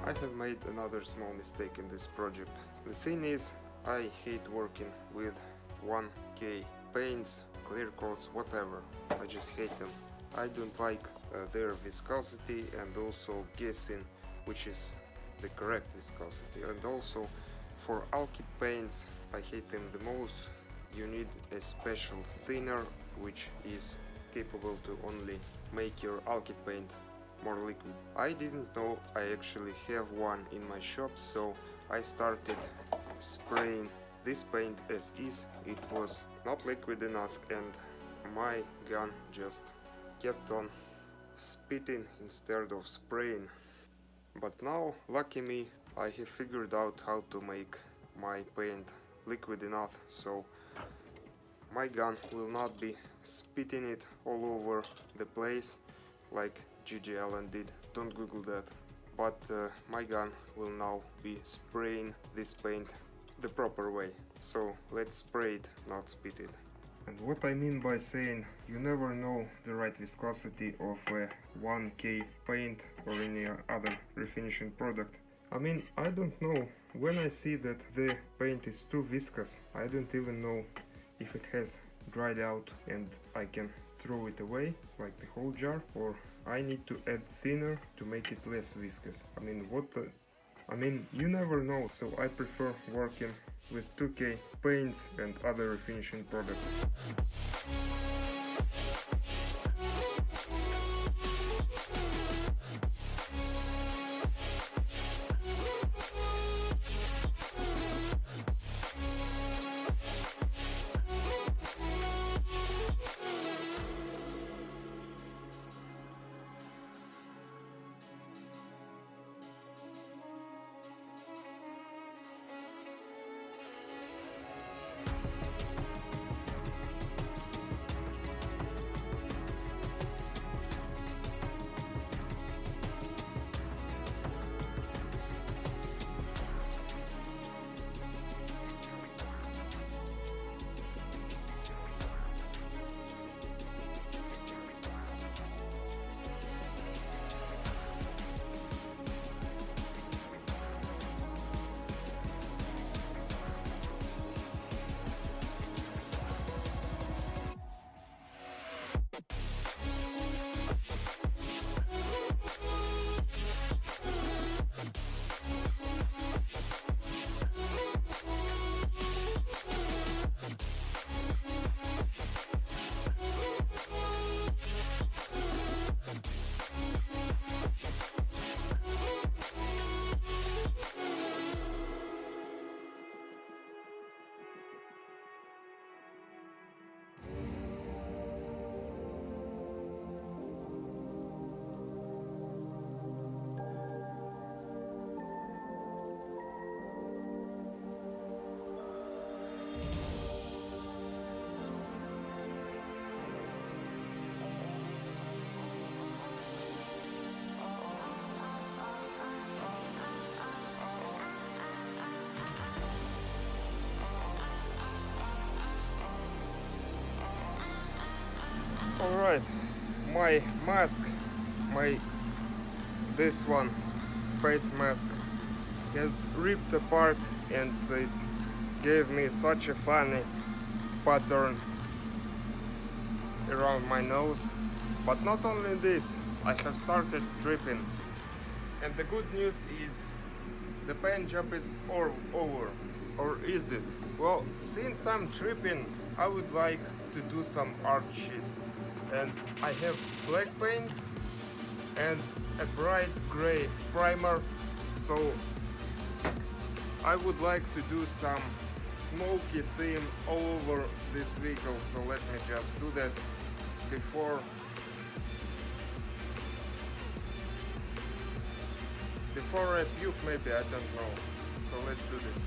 I have made another small mistake in this project. The thing is, I hate working with 1K paints, clear coats, whatever. I just hate them. I don't like their viscosity, and also guessing which is the correct viscosity. And also for alky paints, I hate them the most. You need a special thinner which is capable to only make your alky paint more liquid. I didn't know I actually have one in my shop, so I started spraying this paint as is. It was not liquid enough, and my gun just kept on spitting instead of spraying. But now, lucky me, I have figured out how to make my paint liquid enough, so my gun will not be spitting it all over the place like G.G. Allen did. Don't Google that. But my gun will now be spraying this paint the proper way. So let's spray it, not spit it. And what I mean by saying you never know the right viscosity of a 1K paint or any other refinishing product. I mean, I don't know. When I see that the paint is too viscous, I don't even know if it has dried out and I can throw it away like the whole jar, or I need to add thinner to make it less viscous. I mean, you never know, so I prefer working with 2K paints and other refinishing products. Alright, my mask, this one, face mask, has ripped apart and it gave me such a funny pattern around my nose. But not only this, I have started tripping. And the good news is the paint job is over. Or is it? Well, since I'm tripping, I would like to do some art shit. And I have black paint and a bright gray primer, so I would like to do some smoky theme all over this vehicle. So let me just do that before I puke, maybe, I don't know. So let's do this.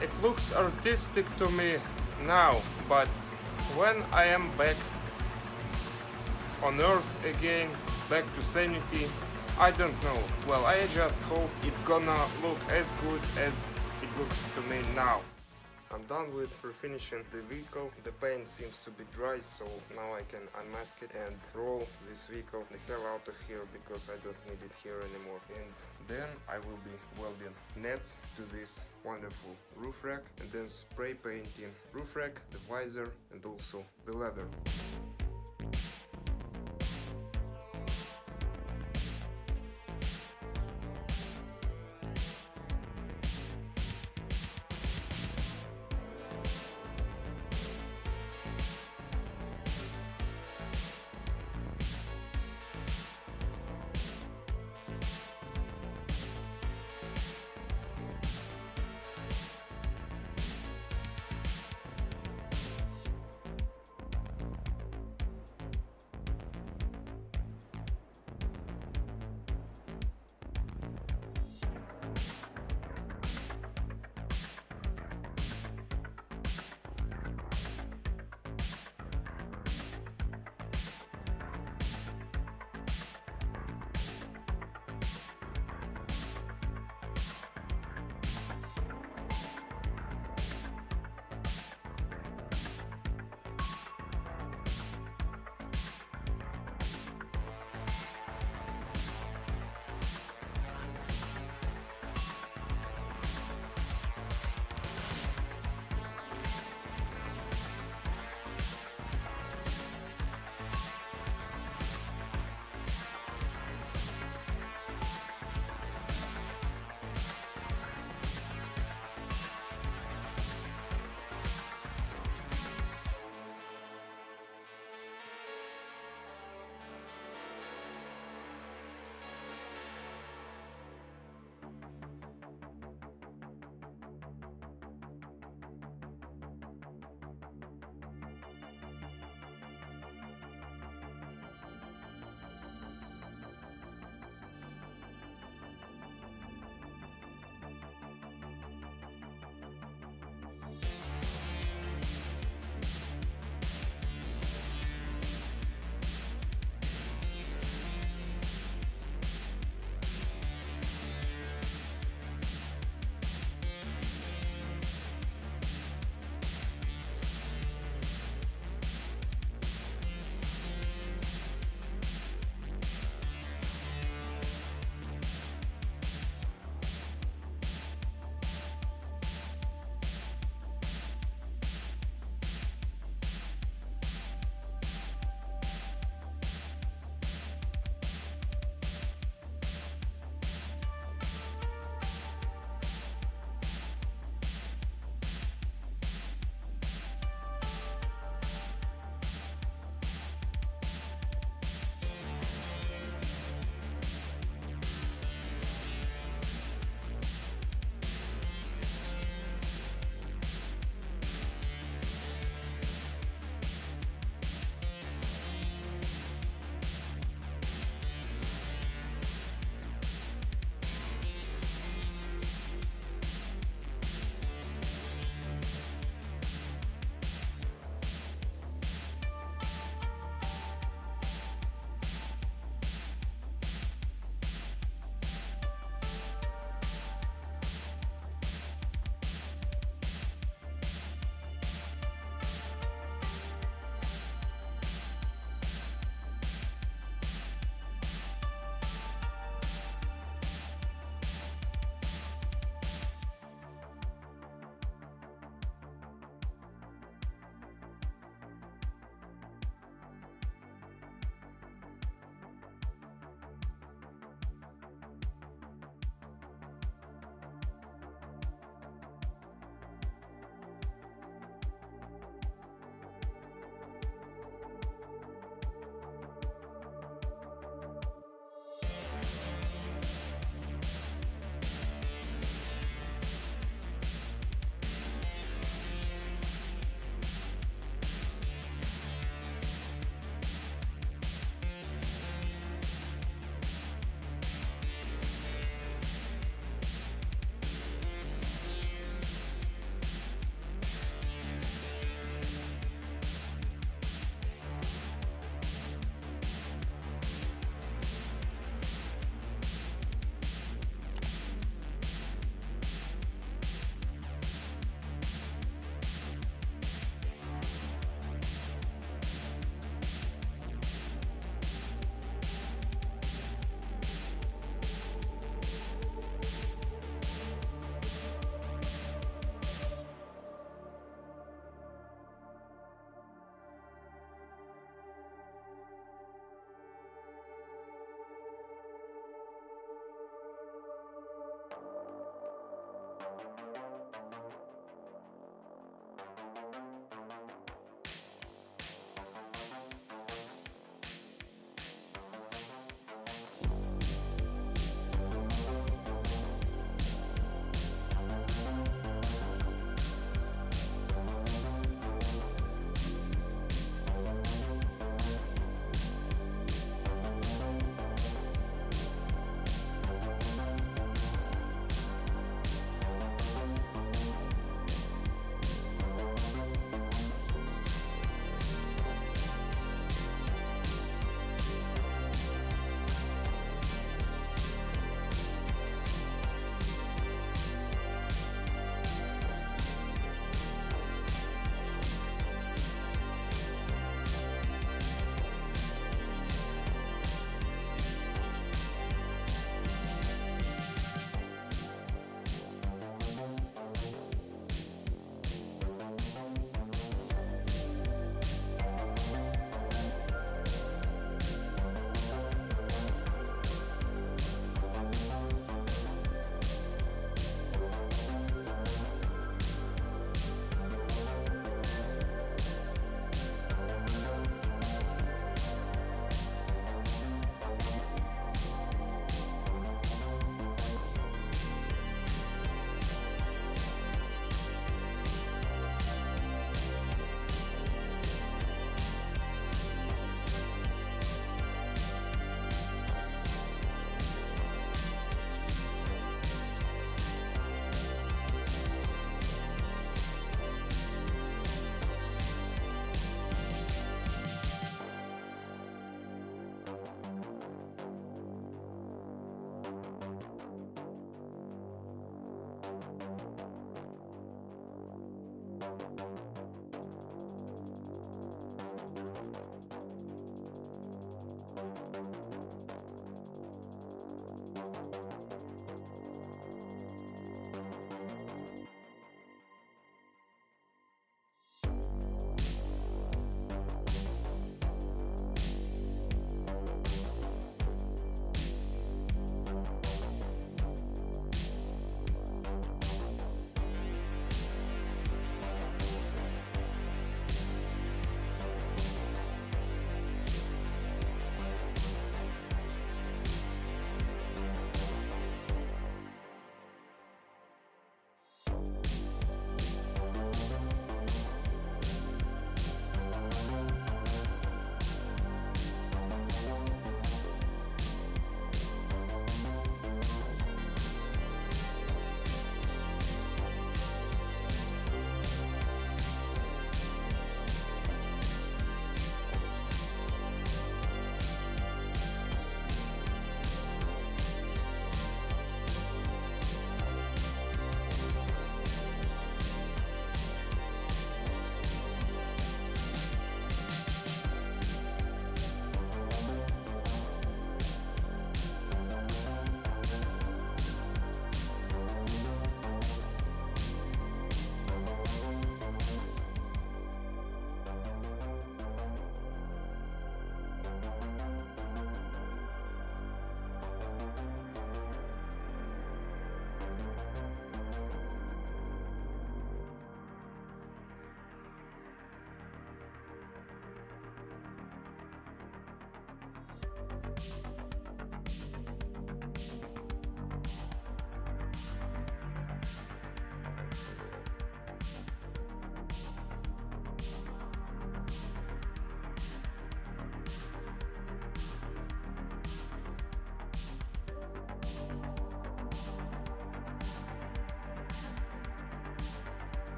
It looks artistic to me now, but when I am back on Earth again, back to sanity, I don't know. Well, I just hope it's gonna look as good as it looks to me now. I'm done with refinishing the vehicle. The paint seems to be dry, so now I can unmask it and roll this vehicle the hell out of here, because I don't need it here anymore. And then I will be welding nets to this wonderful roof rack, and then spray painting roof rack, the visor, and also the leather.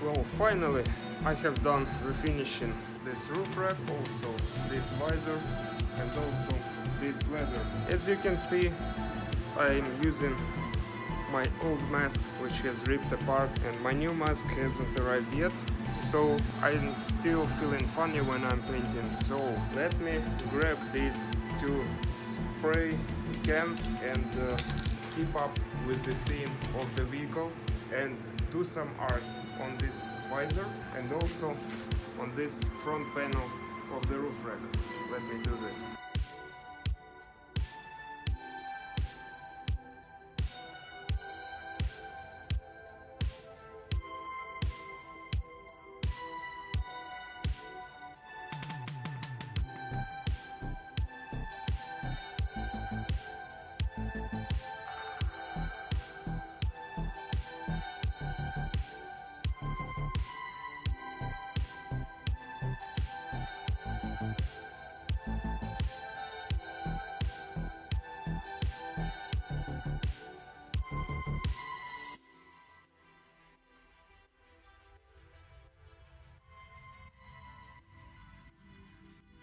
Well, finally I have done refinishing this roof rack, also this visor and also this ladder. As you can see, I'm using my old mask which has ripped apart and my new mask hasn't arrived yet, so I'm still feeling funny when I'm painting. So let me grab these two spray cans and keep up with the theme of the vehicle and do some art on this visor and also on this front panel of the roof rack. Let me do this.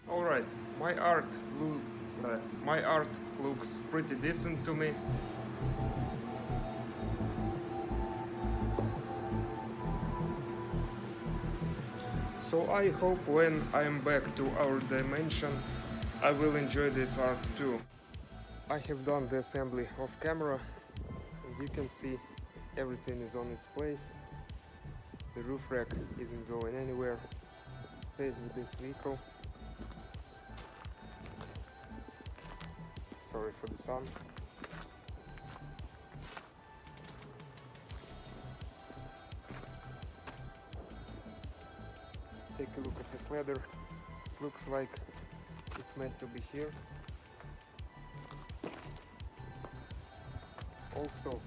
Alright, my art looks pretty decent to me. So I hope when I'm back to our dimension, I will enjoy this art too. I have done the assembly off camera and you can see everything is on its place. The roof rack isn't going anywhere, it stays with this vehicle. Sorry for the sun. Take a look at this ladder. It looks like it's meant to be here. Also,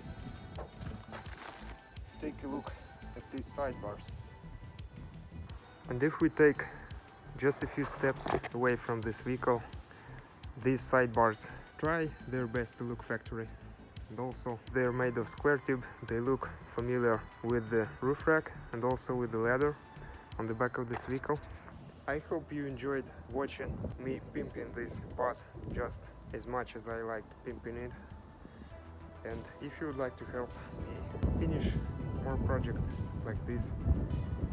take a look at these sidebars. And if we take just a few steps away from this vehicle, these sidebars try their best to look factory, and also they're made of square tube. They look familiar with the roof rack and also with the ladder on the back of this vehicle. I hope you enjoyed watching me pimping this bus just as much as I liked pimping it, and if you would like to help me finish more projects like this,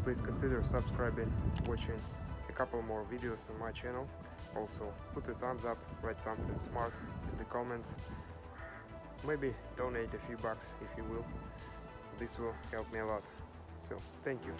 please consider subscribing, watching a couple more videos on my channel. Also, put a thumbs up, write something smart in the comments. Maybe donate a few bucks if you will. This will help me a lot. So, thank you.